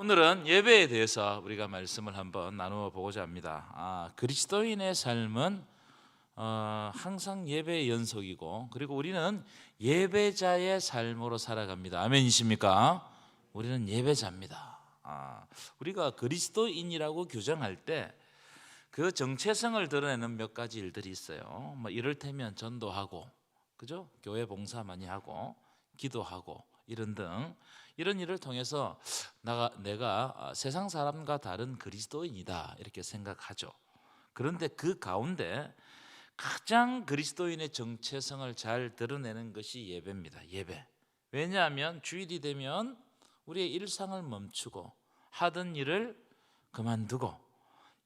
오늘은 예배에 대해서 우리가 말씀을 한번 나누어 보고자 합니다. 그리스도인의 삶은 항상 예배의 연속이고, 그리고 우리는 예배자의 삶으로 살아갑니다. 아멘이십니까? 우리는 예배자입니다. 우리가 그리스도인이라고 규정할 때 그 정체성을 드러내는 몇 가지 일들이 있어요. 뭐 이를테면 전도하고, 그죠? 교회 봉사 많이 하고, 기도하고, 이런 등 이런 일을 통해서 내가 세상 사람과 다른 그리스도인이다 이렇게 생각하죠. 그런데 그 가운데 가장 그리스도인의 정체성을 잘 드러내는 것이 예배입니다. 예배. 왜냐하면 주일이 되면 우리의 일상을 멈추고 하던 일을 그만두고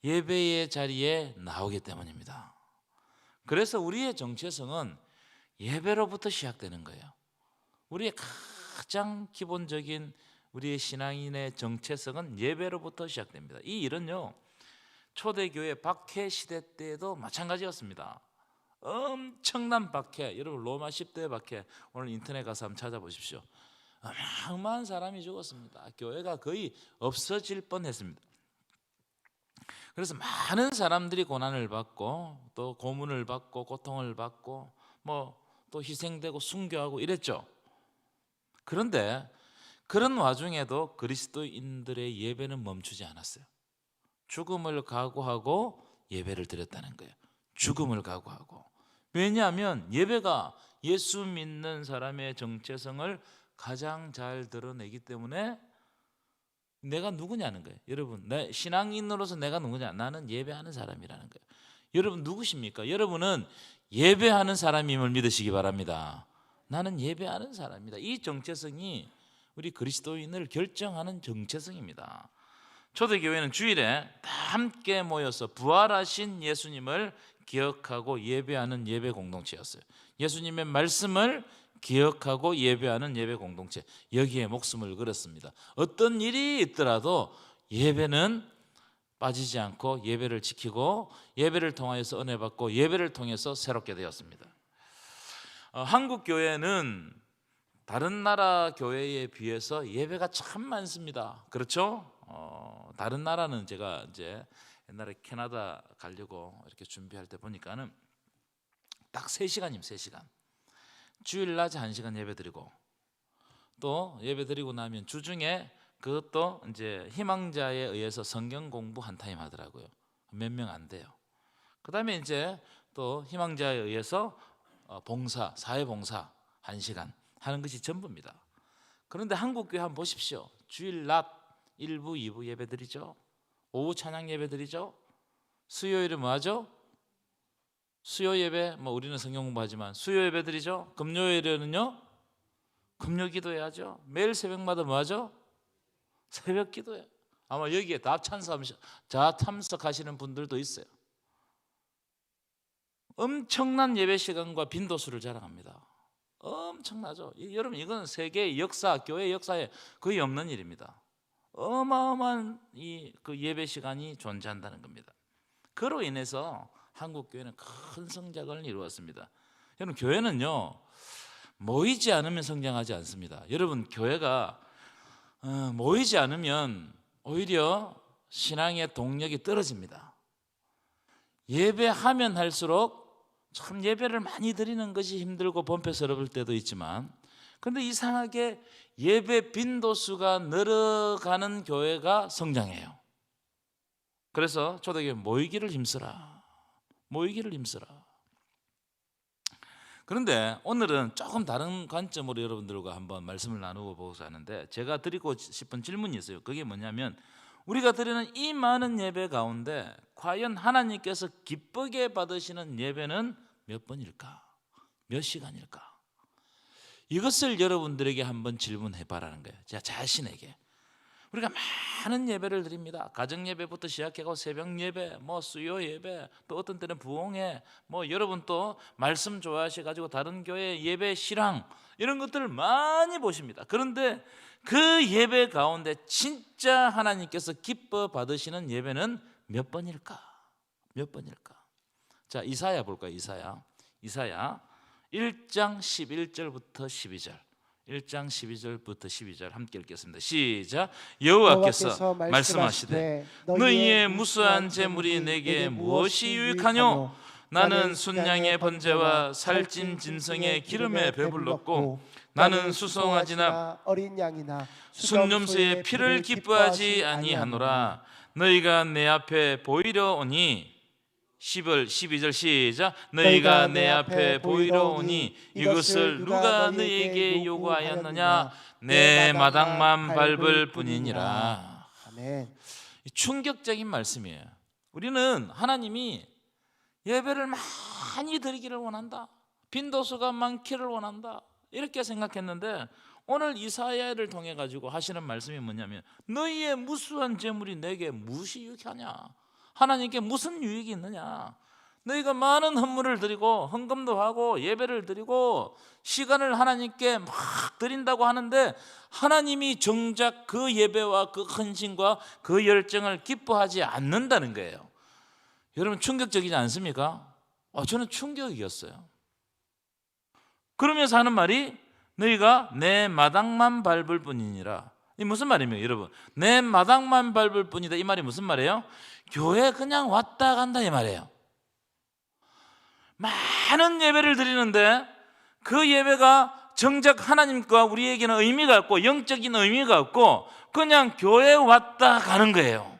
예배의 자리에 나오기 때문입니다. 그래서 우리의 정체성은 예배로부터 시작되는 거예요. 우리의 가장 기본적인 우리의 신앙인의 정체성은 예배로부터 시작됩니다. 이 일은요, 초대교회 박해 시대 때도 마찬가지였습니다. 엄청난 박해, 여러분 로마 10대 박해 오늘 인터넷 가서 한번 찾아보십시오. 어마어마한 사람이 죽었습니다. 교회가 거의 없어질 뻔했습니다. 그래서 많은 사람들이 고난을 받고 또 고문을 받고 고통을 받고 또 희생되고 순교하고 이랬죠. 그런데 그런 와중에도 그리스도인들의 예배는 멈추지 않았어요. 죽음을 각오하고 예배를 드렸다는 거예요. 죽음을 각오하고. 왜냐하면 예배가 예수 믿는 사람의 정체성을 가장 잘 드러내기 때문에 내가 누구냐는 거예요. 여러분, 신앙인으로서 내가 누구냐? 나는 예배하는 사람이라는 거예요. 여러분 누구십니까? 여러분은 예배하는 사람임을 믿으시기 바랍니다. 나는 예배하는 사람이다. 이 정체성이 우리 그리스도인을 결정하는 정체성입니다. 초대교회는 주일에 다 함께 모여서 부활하신 예수님을 기억하고 예배하는 예배 공동체였어요. 예수님의 말씀을 기억하고 예배하는 예배 공동체, 여기에 목숨을 걸었습니다. 어떤 일이 있더라도 예배는 빠지지 않고 예배를 지키고 예배를 통하여서 은혜 받고 예배를 통해서 새롭게 되었습니다. 한국 교회는 다른 나라 교회에 비해서 예배가 참 많습니다. 그렇죠? 다른 나라는 제가 이제 옛날에 캐나다 가려고 이렇게 준비할 때 보니까는 딱 3시간이면 3시간. 주일 낮에 1시간 예배드리고 또 예배드리고 나면 주중에 그것도 이제 희망자에 의해서 성경 공부 한 타임 하더라고요. 몇 명 안 돼요. 그다음에 이제 또 희망자에 의해서 봉사, 사회 봉사 1시간 하는 것이 전부입니다. 그런데 한국교회 한번 보십시오. 주일 낮 1부, 2부 예배드리죠. 오후 찬양 예배드리죠. 수요일에 뭐 하죠? 수요 예배, 우리는 성경 공부하지만 수요 예배 드리죠. 금요일에는요 금요 기도해야죠. 매일 새벽마다 뭐 하죠? 새벽 기도해. 아마 여기에 다 참석하시는 분들도 있어요. 엄청난 예배 시간과 빈도수를 자랑합니다. 엄청나죠. 여러분, 이건 세계의 역사, 교회 역사에 거의 없는 일입니다. 어마어마한 그 예배 시간이 존재한다는 겁니다. 그로 인해서 한국 교회는 큰 성장을 이루었습니다. 여러분, 교회는요 모이지 않으면 성장하지 않습니다. 여러분, 교회가 모이지 않으면 오히려 신앙의 동력이 떨어집니다. 예배하면 할수록 참 예배를 많이 드리는 것이 힘들고 번패스러울 때도 있지만, 그런데 이상하게 예배 빈도수가 늘어가는 교회가 성장해요. 그래서 초대교회 모이기를 힘쓰라. 그런데 오늘은 조금 다른 관점으로 여러분들과 한번 말씀을 나누고 보고자 하는데, 제가 드리고 싶은 질문이 있어요. 그게 뭐냐면, 우리가 드리는 이 많은 예배 가운데 과연 하나님께서 기쁘게 받으시는 예배는 몇 번일까? 몇 시간일까? 이것을 여러분들에게 한번 질문해 봐라는 거예요. 제 자신에게. 우리가 많은 예배를 드립니다. 가정 예배부터 시작해서 새벽 예배, 수요 예배, 또 어떤 때는 부흥회, 여러분 또 말씀 좋아하셔가지고 다른 교회 예배 실황 이런 것들을 많이 보십니다. 그런데 그 예배 가운데 진짜 하나님께서 기뻐 받으시는 예배는 몇 번일까? 몇 번일까? 자, 이사야 볼까요? 이사야 1장 11절부터 12절. 1장 12절부터 12절 함께 읽겠습니다. 시작. 여호와께서 말씀하시되 너희의 무수한 재물이 내게 무엇이 유익하뇨? 나는 순양의 번제와 살찐 짐승의 기름에 배불렀고 나는 수송아지나 어린 양이나 순념새의 피를 기뻐하지 아니하노라. 너희가 내 앞에 보이려 오니 12절 시작. 너희가 내 앞에 보이려 오니 이것을 누가 너희에게 요구하였느냐? 내 마당만 밟을 뿐이니라. 아멘. 충격적인 말씀이에요. 우리는 하나님이 예배를 많이 드리기를 원한다, 빈도수가 많기를 원한다, 이렇게 생각했는데 오늘 이사야를 통해 가지고 하시는 말씀이 뭐냐면 너희의 무수한 재물이 내게 무엇이 유익하냐? 하나님께 무슨 유익이 있느냐? 너희가 많은 헌물을 드리고 헌금도 하고 예배를 드리고 시간을 하나님께 막 드린다고 하는데 하나님이 정작 그 예배와 그 헌신과 그 열정을 기뻐하지 않는다는 거예요. 여러분 충격적이지 않습니까? 저는 충격이었어요. 그러면서 하는 말이 너희가 내 마당만 밟을 뿐이니라. 이 무슨 말이에요, 여러분? 내 마당만 밟을 뿐이다, 이 말이 무슨 말이에요? 교회 그냥 왔다 간다 이 말이에요. 많은 예배를 드리는데 그 예배가 정작 하나님과 우리에게는 의미가 없고 영적인 의미가 없고 그냥 교회 왔다 가는 거예요.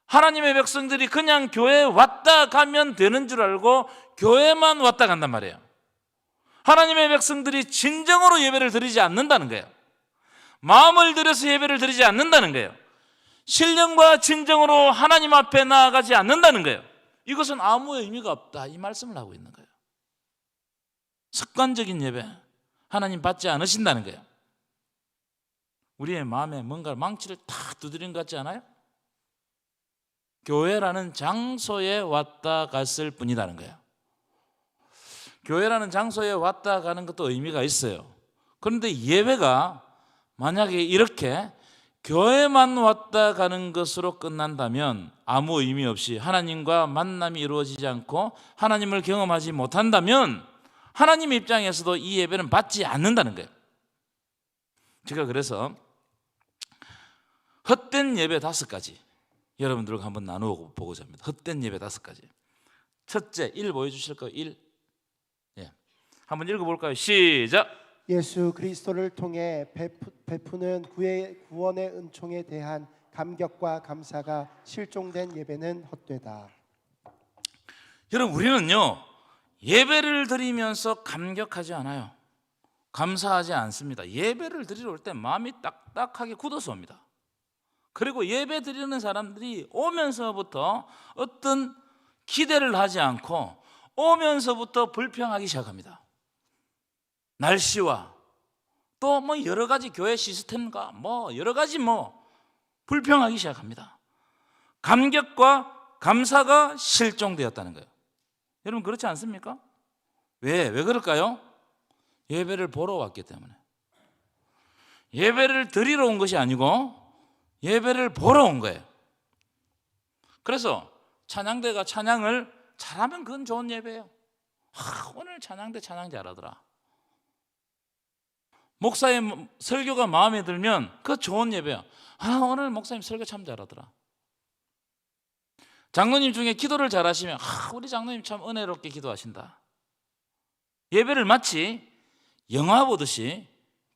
하나님의 백성들이 그냥 교회 왔다 가면 되는 줄 알고 교회만 왔다 간단 말이에요. 하나님의 백성들이 진정으로 예배를 드리지 않는다는 거예요. 마음을 들여서 예배를 드리지 않는다는 거예요. 신령과 진정으로 하나님 앞에 나아가지 않는다는 거예요. 이것은 아무 의미가 없다, 이 말씀을 하고 있는 거예요. 습관적인 예배, 하나님 받지 않으신다는 거예요. 우리의 마음에 뭔가 망치를 탁 두드린 것 같지 않아요? 교회라는 장소에 왔다 갔을 뿐이라는 거예요. 교회라는 장소에 왔다 가는 것도 의미가 있어요. 그런데 예배가 만약에 이렇게 교회만 왔다 가는 것으로 끝난다면, 아무 의미 없이 하나님과 만남이 이루어지지 않고 하나님을 경험하지 못한다면 하나님 입장에서도 이 예배는 받지 않는다는 거예요. 제가 그래서 헛된 예배 5가지 여러분들과 한번 나누어 보고자 합니다. 헛된 예배 5가지. 첫째, 1 보여주실까요? 1. 한번 읽어볼까요? 시작. 예수 그리스도를 통해 베푸는 구원의 은총에 대한 감격과 감사가 실종된 예배는 헛되다. 여러분, 우리는요 예배를 드리면서 감격하지 않아요. 감사하지 않습니다. 예배를 드리러 올 때 마음이 딱딱하게 굳어서 옵니다. 그리고 예배 드리는 사람들이 오면서부터 어떤 기대를 하지 않고 오면서부터 불평하기 시작합니다. 날씨와 또 뭐 여러 가지 교회 시스템과 뭐 여러 가지 불평하기 시작합니다. 감격과 감사가 실종되었다는 거예요. 여러분 그렇지 않습니까? 왜 그럴까요? 예배를 보러 왔기 때문에. 예배를 드리러 온 것이 아니고 예배를 보러 온 거예요. 그래서 찬양대가 찬양을 잘하면 그건 좋은 예배예요. 오늘 찬양대 찬양 잘하더라. 목사의 설교가 마음에 들면 그거 좋은 예배야. 오늘 목사님 설교 참 잘하더라. 장로님 중에 기도를 잘하시면 우리 장로님 참 은혜롭게 기도하신다. 예배를 마치 영화 보듯이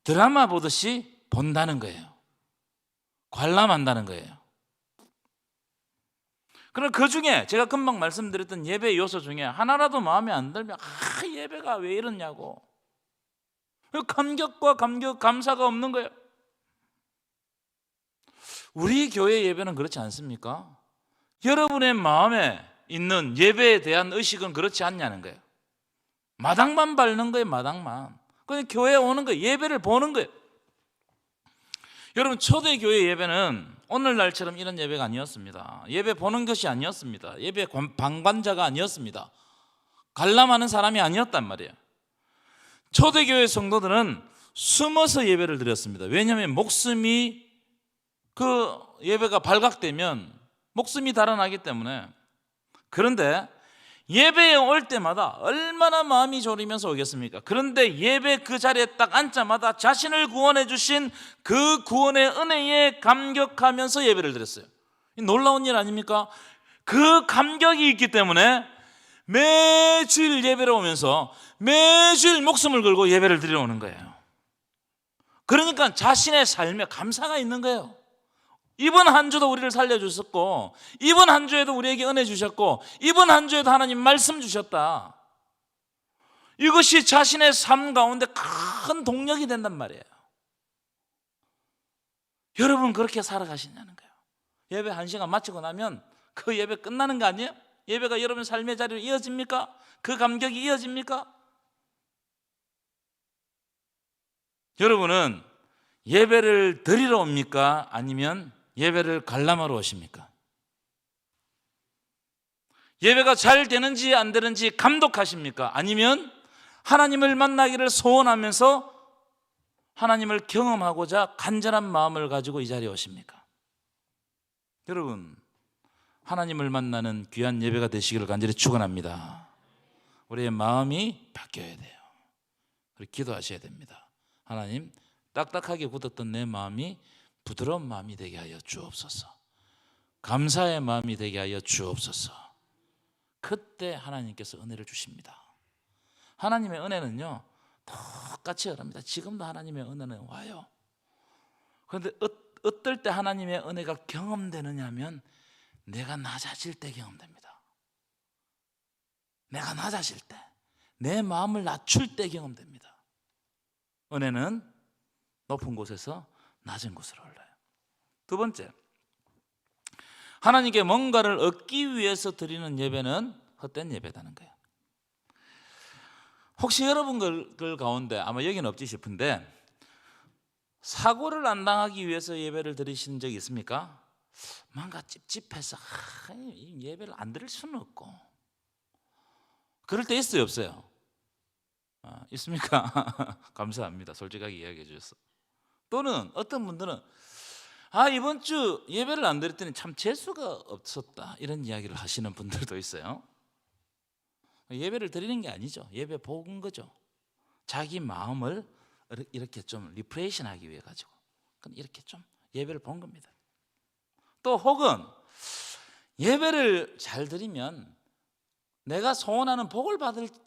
드라마 보듯이 본다는 거예요. 관람한다는 거예요. 그럼 그 중에 제가 금방 말씀드렸던 예배 요소 중에 하나라도 마음에 안 들면 예배가 왜 이러냐고, 감격과 감사가 없는 거예요. 우리 교회 예배는 그렇지 않습니까? 여러분의 마음에 있는 예배에 대한 의식은 그렇지 않냐는 거예요. 마당만 밟는 거예요. 마당만. 그냥 교회에 오는 거예요. 예배를 보는 거예요. 여러분 초대교회 예배는 오늘날처럼 이런 예배가 아니었습니다. 예배 보는 것이 아니었습니다. 예배 방관자가 아니었습니다. 관람하는 사람이 아니었단 말이에요. 초대교회 성도들은 숨어서 예배를 드렸습니다. 왜냐하면 목숨이 그 예배가 발각되면 목숨이 달아나기 때문에. 그런데 예배에 올 때마다 얼마나 마음이 졸이면서 오겠습니까? 그런데 예배 그 자리에 딱 앉자마자 자신을 구원해 주신 그 구원의 은혜에 감격하면서 예배를 드렸어요. 놀라운 일 아닙니까? 그 감격이 있기 때문에 매주일 예배를 오면서 매주일 목숨을 걸고 예배를 드리러 오는 거예요. 그러니까 자신의 삶에 감사가 있는 거예요. 이번 한 주도 우리를 살려주셨고, 이번 한 주에도 우리에게 은혜 주셨고, 이번 한 주에도 하나님 말씀 주셨다. 이것이 자신의 삶 가운데 큰 동력이 된단 말이에요. 여러분 그렇게 살아가시냐는 거예요. 예배 1시간 마치고 나면 그 예배 끝나는 거 아니에요? 예배가 여러분 삶의 자리로 이어집니까? 그 감격이 이어집니까? 여러분은 예배를 드리러 옵니까? 아니면 예배를 관람하러 오십니까? 예배가 잘 되는지 안 되는지 감독하십니까? 아니면 하나님을 만나기를 소원하면서 하나님을 경험하고자 간절한 마음을 가지고 이 자리에 오십니까? 여러분, 하나님을 만나는 귀한 예배가 되시기를 간절히 축원합니다. 우리의 마음이 바뀌어야 돼요. 그리고 기도하셔야 됩니다. 하나님, 딱딱하게 굳었던 내 마음이 부드러운 마음이 되게 하여 주옵소서. 감사의 마음이 되게 하여 주옵소서. 그때 하나님께서 은혜를 주십니다. 하나님의 은혜는요 똑같이 흐릅니다. 지금도 하나님의 은혜는 와요. 그런데 어떨 때 하나님의 은혜가 경험되느냐 하면 내가 낮아질 때 경험됩니다. 내가 낮아질 때, 내 마음을 낮출 때 경험됩니다. 은혜는 높은 곳에서 낮은 곳으로 올라요. 두 번째, 하나님께 뭔가를 얻기 위해서 드리는 예배는 헛된 예배다는 거예요. 혹시 여러분들 가운데 아마 여기는 없지 싶은데 사고를 안 당하기 위해서 예배를 드리신 적이 있습니까? 뭔가 찝찝해서 예배를 안 드릴 수는 없고 그럴 때 있어요, 없어요? 있습니까? 감사합니다. 솔직하게 이야기해 주셔서. 또는 어떤 분들은 이번 주 예배를 안 드렸더니 참 재수가 없었다 이런 이야기를 하시는 분들도 있어요. 예배를 드리는 게 아니죠. 예배 본 거죠. 자기 마음을 이렇게 좀 리프레이션 하기 위해 가지고 이렇게 좀 예배를 본 겁니다. 또 혹은 예배를 잘 드리면 내가 소원하는 복을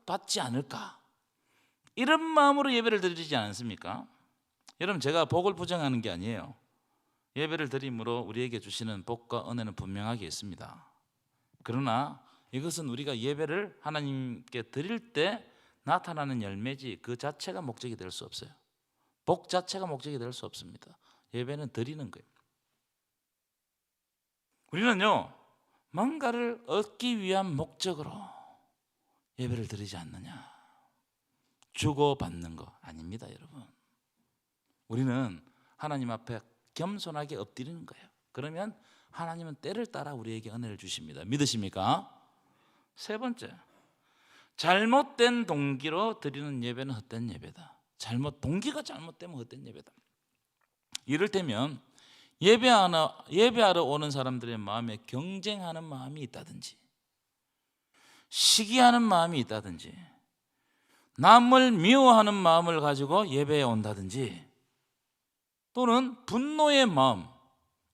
받지 않을까 이런 마음으로 예배를 드리지 않습니까? 여러분, 제가 복을 부정하는 게 아니에요. 예배를 드림으로 우리에게 주시는 복과 은혜는 분명하게 있습니다. 그러나 이것은 우리가 예배를 하나님께 드릴 때 나타나는 열매지 그 자체가 목적이 될 수 없어요. 복 자체가 목적이 될 수 없습니다. 예배는 드리는 거예요. 우리는요 뭔가를 얻기 위한 목적으로 예배를 드리지 않느냐. 주고받는 거 아닙니다, 여러분. 우리는 하나님 앞에 겸손하게 엎드리는 거예요. 그러면 하나님은 때를 따라 우리에게 은혜를 주십니다. 믿으십니까? 세 번째, 잘못된 동기로 드리는 예배는 헛된 예배다. 동기가 잘못되면 헛된 예배다. 이를테면 예배하러 오는 사람들의 마음에 경쟁하는 마음이 있다든지 시기하는 마음이 있다든지 남을 미워하는 마음을 가지고 예배에 온다든지 또는 분노의 마음,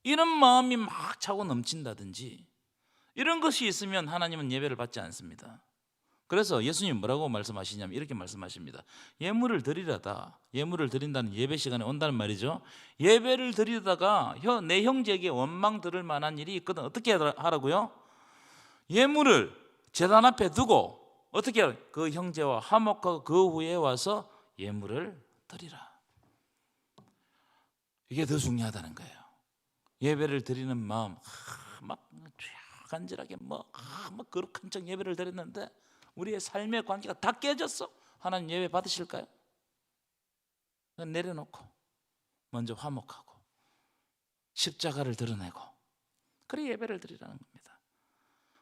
이런 마음이 막 차고 넘친다든지 이런 것이 있으면 하나님은 예배를 받지 않습니다. 그래서 예수님 뭐라고 말씀하시냐면 이렇게 말씀하십니다. 예물을 드리려다, 예물을 드린다는 예배 시간에 온다는 말이죠. 예배를 드리다가 내 형제에게 원망 들을 만한 일이 있거든. 어떻게 하라고요? 예물을 제단 앞에 두고 어떻게 하라? 그 형제와 화목하고 그 후에 와서 예물을 드리라. 이게 더 중요하다는 거예요. 예배를 드리는 마음, 막 간절하게 막 거룩한 척 예배를 드렸는데 우리의 삶의 관계가 다 깨졌어. 하나님 예배 받으실까요? 내려놓고 먼저 화목하고 십자가를 드러내고 그래 예배를 드리라는 겁니다.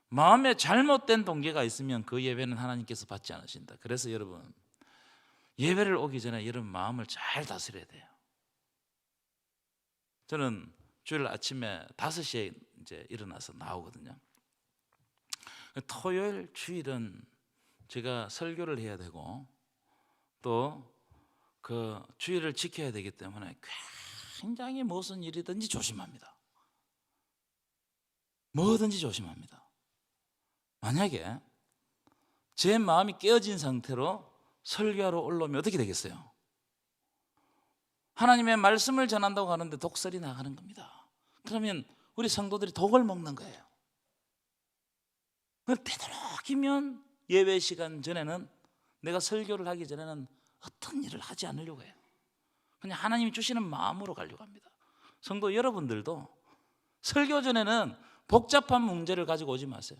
마음에 잘못된 동기가 있으면 그 예배는 하나님께서 받지 않으신다. 그래서 여러분, 예배를 오기 전에 여러분 마음을 잘 다스려야 돼요. 저는 주일 아침에 5시에 이제 일어나서 나오거든요. 토요일 주일은 제가 설교를 해야 되고 또 그 주일을 지켜야 되기 때문에 굉장히 무슨 일이든지 조심합니다. 뭐든지 조심합니다. 만약에 제 마음이 깨어진 상태로 설교하러 올라오면 어떻게 되겠어요? 하나님의 말씀을 전한다고 하는데 독설이 나가는 겁니다. 그러면 우리 성도들이 독을 먹는 거예요. 되도록이면 예배 시간 전에는, 내가 설교를 하기 전에는 어떤 일을 하지 않으려고 해요. 그냥 하나님이 주시는 마음으로 가려고 합니다. 성도 여러분들도 설교 전에는 복잡한 문제를 가지고 오지 마세요.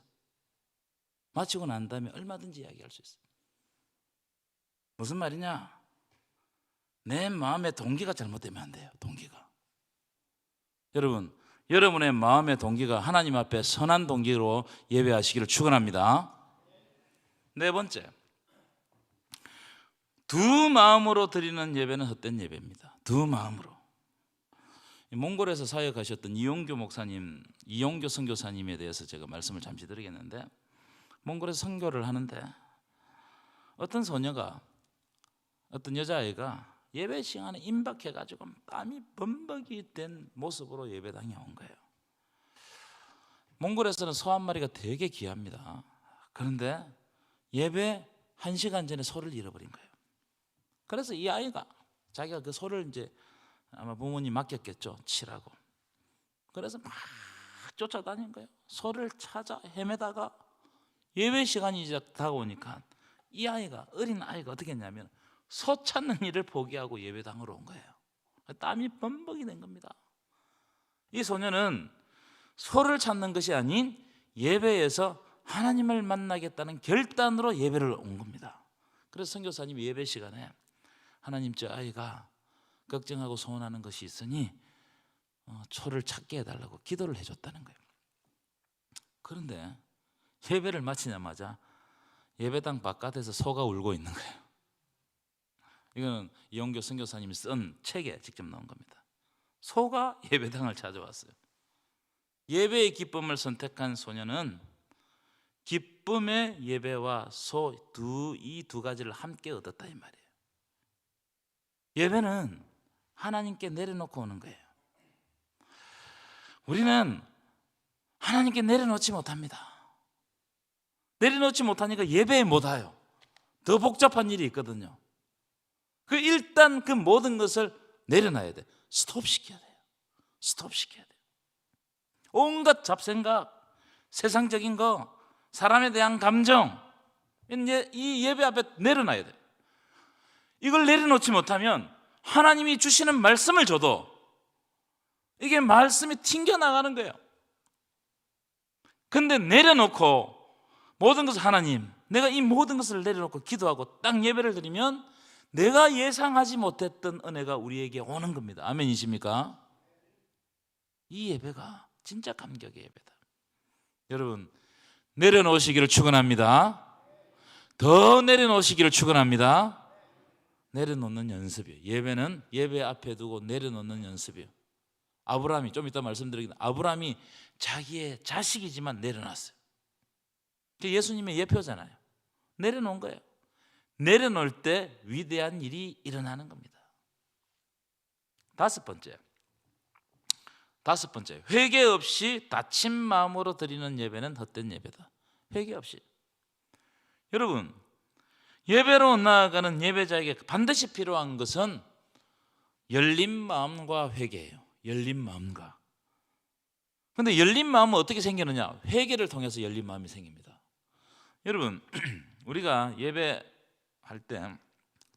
마치고 난 다음에 얼마든지 이야기할 수 있어요. 무슨 말이냐? 내 마음의 동기가 잘못되면 안 돼요. 동기가. 여러분, 여러분의 마음의 동기가 하나님 앞에 선한 동기로 예배하시기를 축원합니다. 네 번째, 두 마음으로 드리는 예배는 헛된 예배입니다. 두 마음으로. 몽골에서 사역하셨던 이용교 목사님, 이용교 선교사님에 대해서 제가 말씀을 잠시 드리겠는데, 몽골에서 선교를 하는데 어떤 소녀가, 어떤 여자아이가 예배 시간에 임박해가지고 땀이 범벅이 된 모습으로 예배당에 온 거예요. 몽골에서는 소 한 마리가 되게 귀합니다. 그런데 예배 1시간 전에 소를 잃어버린 거예요. 그래서 이 아이가 자기가 그 소를 이제 아마 부모님 맡겼겠죠, 치라고. 그래서 막 쫓아다닌 거예요. 소를 찾아 헤매다가 예배 시간이 이제 다가오니까 이 아이가, 어린 아이가 어떻게 했냐면 소 찾는 일을 포기하고 예배당으로 온 거예요. 땀이 범벅이 된 겁니다. 이 소녀는 소를 찾는 것이 아닌 예배에서 하나님을 만나겠다는 결단으로 예배를 온 겁니다. 그래서 선교사님이 예배 시간에 하나님, 저 아이가 걱정하고 소원하는 것이 있으니 소를 찾게 해달라고 기도를 해줬다는 거예요. 그런데 예배를 마치자마자 예배당 바깥에서 소가 울고 있는 거예요. 이거는 이용교 선교사님이 쓴 책에 직접 나온 겁니다. 소가 예배당을 찾아왔어요. 예배의 기쁨을 선택한 소녀는 기쁨의 예배와 이 두 가지를 함께 얻었다 이 말이에요. 예배는 하나님께 내려놓고 오는 거예요. 우리는 하나님께 내려놓지 못합니다. 내려놓지 못하니까 예배에 못 와요. 더 복잡한 일이 있거든요. 일단 그 모든 것을 내려놔야 돼. 스톱시켜야 돼요. 스톱시켜야 돼요. 온갖 잡생각, 세상적인 거, 사람에 대한 감정, 이 예배 앞에 내려놔야 돼요. 이걸 내려놓지 못하면 하나님이 주시는 말씀을 줘도 이게 말씀이 튕겨나가는 거예요. 근데 내려놓고 모든 것을, 하나님, 내가 이 모든 것을 내려놓고 기도하고 딱 예배를 드리면 내가 예상하지 못했던 은혜가 우리에게 오는 겁니다. 아멘이십니까? 이 예배가 진짜 감격의 예배다. 여러분, 내려놓으시기를 축원합니다. 더 내려놓으시기를 축원합니다. 내려놓는 연습이에요. 예배는 예배 앞에 두고 내려놓는 연습이에요. 아브라함이, 좀 이따 말씀드리겠는데, 아브라함이 자기의 자식이지만 내려놨어요. 예수님의 예표잖아요. 내려놓은 거예요. 내려놓을 때 위대한 일이 일어나는 겁니다. 다섯 번째, 회개 없이 다친 마음으로 드리는 예배는 헛된 예배다. 회개 없이. 여러분, 예배로 나아가는 예배자에게 반드시 필요한 것은 열린 마음과 회개예요. 열린 마음과. 그런데 열린 마음은 어떻게 생기느냐? 회개를 통해서 열린 마음이 생깁니다. 여러분, 우리가 예배할 때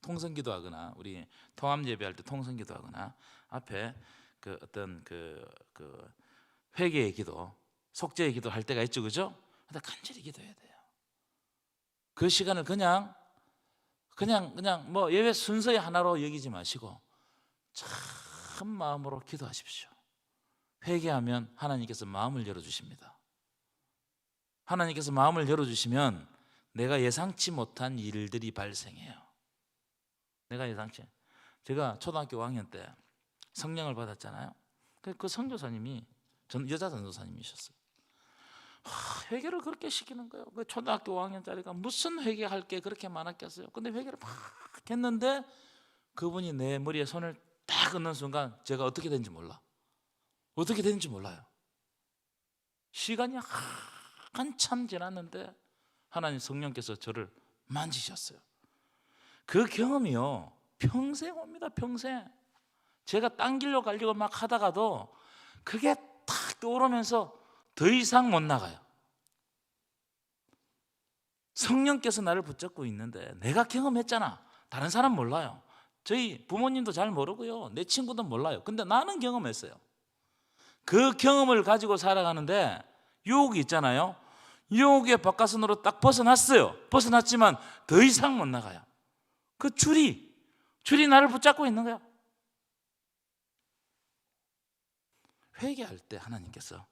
통성기도하거나, 우리 통합 예배할 때 통성기도하거나, 앞에 그 어떤 그 회개의 기도, 속죄의 기도 할 때가 있죠, 그죠? 근데 간절히 기도해야 돼요. 그 시간을 그냥 뭐 예배 순서의 하나로 여기지 마시고 참 마음으로 기도하십시오. 회개하면 하나님께서 마음을 열어주십니다. 하나님께서 마음을 열어주시면 내가 예상치 못한 일들이 발생해요. 제가 초등학교 5학년 때 성령을 받았잖아요. 그 선교사님이 여자 전도사님이셨어요. 회개를 그렇게 시키는 거예요. 그 초등학교 5학년짜리가 무슨 회개할 게 그렇게 많았겠어요. 근데 회개를 막 했는데 그분이 내 머리에 손을 딱 얹는 순간 제가 어떻게 된지 몰라. 어떻게 되는지 몰라요. 시간이 한참 지났는데 하나님 성령께서 저를 만지셨어요. 그 경험이요 평생 옵니다. 평생. 제가 딴 길로 가려고 막 하다가도 그게 탁 떠오르면서 더 이상 못 나가요. 성령께서 나를 붙잡고 있는데 내가 경험했잖아. 다른 사람 몰라요. 저희 부모님도 잘 모르고요. 내 친구도 몰라요. 근데 나는 경험했어요. 그 경험을 가지고 살아가는데 유혹이 있잖아요. 유혹의 바깥선으로 딱 벗어났어요. 벗어났지만 더 이상 못 나가요. 그 줄이 나를 붙잡고 있는 거야. 회개할 때 하나님께서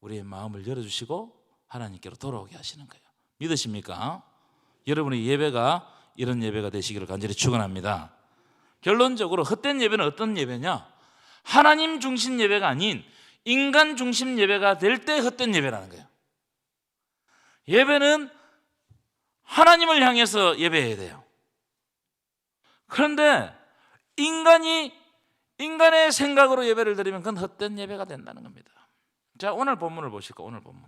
우리의 마음을 열어주시고 하나님께로 돌아오게 하시는 거예요. 믿으십니까? 여러분의 예배가 이런 예배가 되시기를 간절히 축원합니다. 결론적으로 헛된 예배는 어떤 예배냐? 하나님 중심 예배가 아닌 인간 중심 예배가 될 때 헛된 예배라는 거예요. 예배는 하나님을 향해서 예배해야 돼요. 그런데 인간의 생각으로 예배를 드리면 그건 헛된 예배가 된다는 겁니다. 자, 오늘 본문을 보실까? 오늘 본문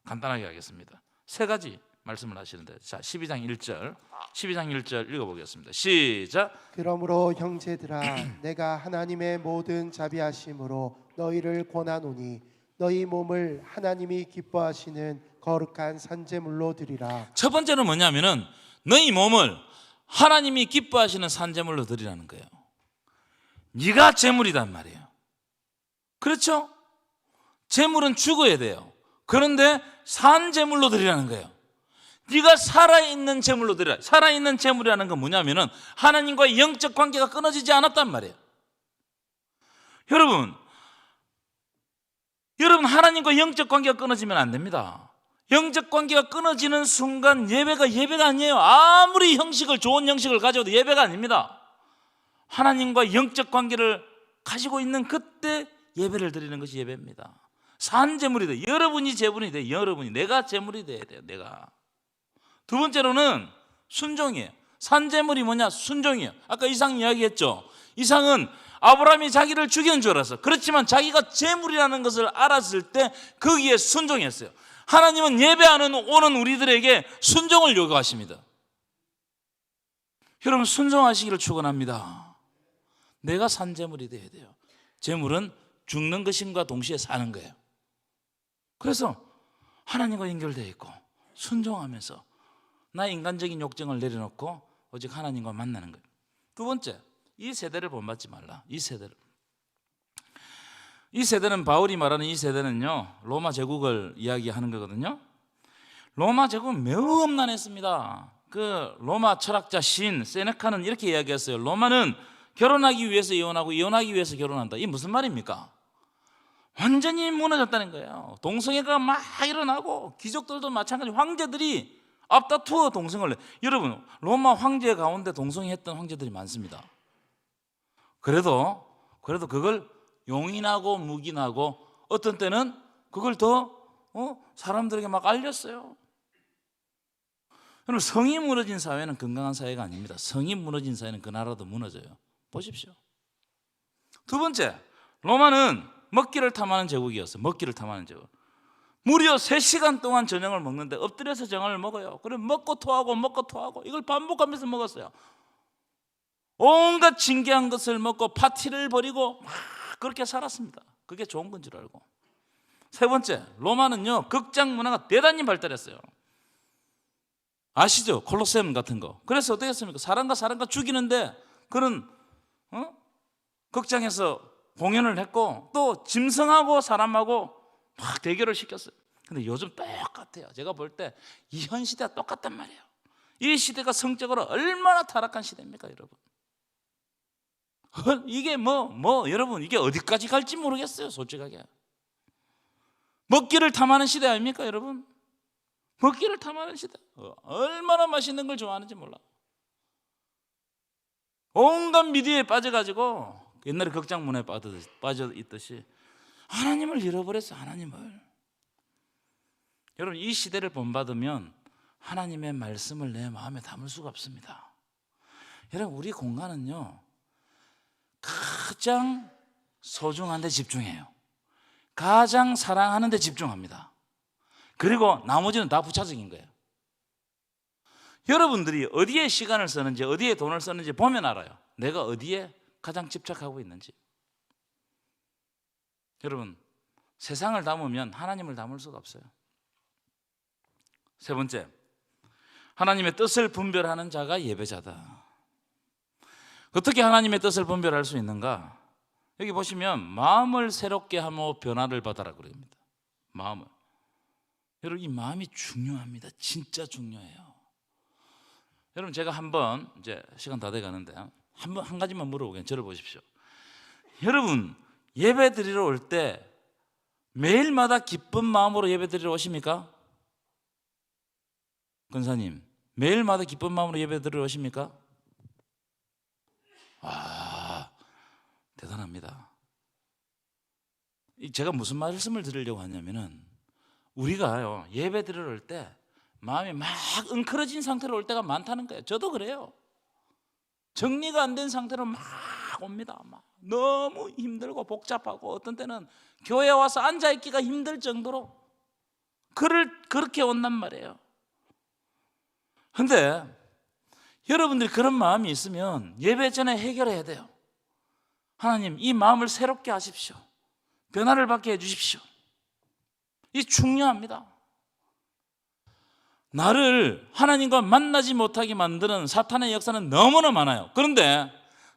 간단하게 하겠습니다. 세 가지 말씀을 하시는데, 자, 12장 1절 읽어보겠습니다. 시작. 그러므로 형제들아 내가 하나님의 모든 자비하심으로 너희를 권하노니 너희 몸을 하나님이 기뻐하시는 거룩한 산제물로 드리라. 첫 번째는 뭐냐면은 너희 몸을 하나님이 기뻐하시는 산제물로 드리라는 거예요. 네가 제물이단 말이에요. 그렇죠? 제물은 죽어야 돼요. 그런데 산제물로 드리라는 거예요. 네가 살아있는 제물로 드리라. 살아있는 제물이라는 건 뭐냐면은 하나님과의 영적 관계가 끊어지지 않았단 말이에요. 여러분 하나님과 영적 관계가 끊어지면 안 됩니다. 영적 관계가 끊어지는 순간 예배가 아니에요. 아무리 좋은 형식을 가져도 예배가 아닙니다. 하나님과 영적 관계를 가지고 있는 그때 예배를 드리는 것이 예배입니다. 산제물이 돼. 여러분이 제물이 돼. 내가 제물이 돼야 돼요. 내가. 두 번째로는 순종이에요. 산제물이 뭐냐? 순종이에요. 아까 이상 이야기했죠. 이상은 아브라함이 자기를 죽인 줄 알았어. 그렇지만 자기가 제물이라는 것을 알았을 때 거기에 순종했어요. 하나님은 예배하는 오는 우리들에게 순종을 요구하십니다. 여러분 순종하시기를 축원합니다. 내가 산제물이 되어야 돼요. 제물은 죽는 것임과 동시에 사는 거예요. 그래서 하나님과 연결되어 있고 순종하면서 나의 인간적인 욕정을 내려놓고 오직 하나님과 만나는 거예요. 두 번째, 이 세대를 본받지 말라. 이 세대는 바울이 말하는 이 세대는요 로마 제국을 이야기하는 거거든요. 로마 제국은 매우 험난했습니다. 그 로마 철학자 시인 세네카는 이렇게 이야기했어요. 로마는 결혼하기 위해서 이혼하고 이혼하기 위해서 결혼한다. 이게 무슨 말입니까? 완전히 무너졌다는 거예요. 동성애가 막 일어나고 기족들도 마찬가지. 황제들이 앞다투어 동성을 내. 여러분 로마 황제 가운데 동성애했던 황제들이 많습니다. 그래도 그걸 용인하고 묵인하고 어떤 때는 그걸 더 사람들에게 막 알렸어요. 여러분 성이 무너진 사회는 건강한 사회가 아닙니다. 성이 무너진 사회는 그 나라도 무너져요. 보십시오. 두 번째, 로마는 먹기를 탐하는 제국이었어요. 먹기를 탐하는 제국. 무려 3시간 동안 저녁을 먹는데 엎드려서 저녁을 먹어요. 그럼 먹고 토하고 이걸 반복하면서 먹었어요. 온갖 징계한 것을 먹고 파티를 벌이고 막 그렇게 살았습니다. 그게 좋은 건 줄 알고. 세 번째, 로마는요 극장 문화가 대단히 발달했어요. 아시죠? 콜로세움 같은 거. 그래서 어떻게 했습니까? 사람과 죽이는데 그런 극장에서 공연을 했고 또 짐승하고 사람하고 막 대결을 시켰어요. 근데 요즘 똑같아요. 제가 볼 때 이 현 시대가 똑같단 말이에요. 이 시대가 성적으로 얼마나 타락한 시대입니까, 여러분? 이게 여러분 이게 어디까지 갈지 모르겠어요, 솔직하게. 먹기를 탐하는 시대 아닙니까, 여러분? 먹기를 탐하는 시대. 얼마나 맛있는 걸 좋아하는지 몰라. 온갖 미디어에 빠져가지고 옛날에 극장문화에 빠져 있듯이 하나님을 잃어버렸어. 하나님을. 여러분, 이 시대를 본받으면 하나님의 말씀을 내 마음에 담을 수가 없습니다. 여러분, 우리 공간은요, 가장 소중한 데 집중해요. 가장 사랑하는 데 집중합니다. 그리고 나머지는 다 부차적인 거예요. 여러분들이 어디에 시간을 쓰는지, 어디에 돈을 쓰는지 보면 알아요. 내가 어디에 가장 집착하고 있는지. 여러분, 세상을 담으면 하나님을 담을 수가 없어요. 세 번째, 하나님의 뜻을 분별하는 자가 예배자다. 어떻게 하나님의 뜻을 분별할 수 있는가? 여기 보시면 마음을 새롭게 하며 변화를 받아라 그럽니다. 마음을. 여러분, 이 마음이 중요합니다. 진짜 중요해요. 여러분, 제가 한번, 이제 시간 다 돼 가는데 한 가지만 물어보겠습니다. 저를 보십시오. 여러분, 예배 드리러 올 때 매일마다 기쁜 마음으로 예배 드리러 오십니까? 권사님, 매일마다 기쁜 마음으로 예배 드리러 오십니까? 대단합니다. 제가 무슨 말씀을 드리려고 하냐면은, 우리가요, 예배 드리러 올 때 마음이 막 엉클어진 상태로 올 때가 많다는 거예요. 저도 그래요. 정리가 안 된 상태로 막 옵니다. 막 너무 힘들고 복잡하고, 어떤 때는 교회 와서 앉아있기가 힘들 정도로 그렇게 온단 말이에요. 근데 여러분들이 그런 마음이 있으면 예배 전에 해결해야 돼요. 하나님, 이 마음을 새롭게 하십시오. 변화를 받게 해주십시오. 이 중요합니다. 나를 하나님과 만나지 못하게 만드는 사탄의 역사는 너무나 많아요. 그런데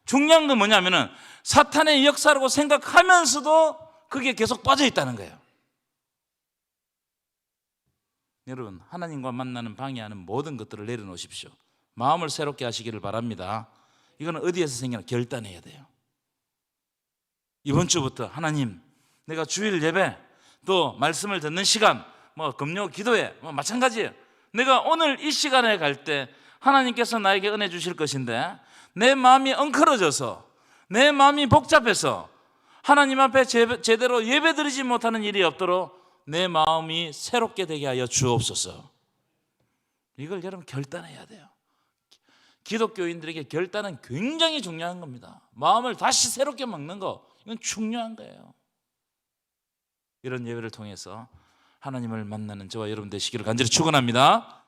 중요한 건 뭐냐면은, 사탄의 역사라고 생각하면서도 그게 계속 빠져 있다는 거예요. 여러분, 하나님과 만나는 방해하는 모든 것들을 내려놓으십시오. 마음을 새롭게 하시기를 바랍니다. 이거는 어디에서 생기나 결단해야 돼요. 이번 주부터 하나님, 내가 주일 예배, 또 말씀을 듣는 시간, 금요 기도회, 마찬가지예요. 내가 오늘 이 시간에 갈 때 하나님께서 나에게 은혜 주실 것인데, 내 마음이 엉클어져서, 내 마음이 복잡해서 하나님 앞에 제대로 예배 드리지 못하는 일이 없도록 내 마음이 새롭게 되게 하여 주옵소서. 이걸 여러분 결단해야 돼요. 기독교인들에게 결단은 굉장히 중요한 겁니다. 마음을 다시 새롭게 먹는 거, 이건 중요한 거예요. 이런 예배를 통해서 하나님을 만나는 저와 여러분 되시기를 간절히 축원합니다.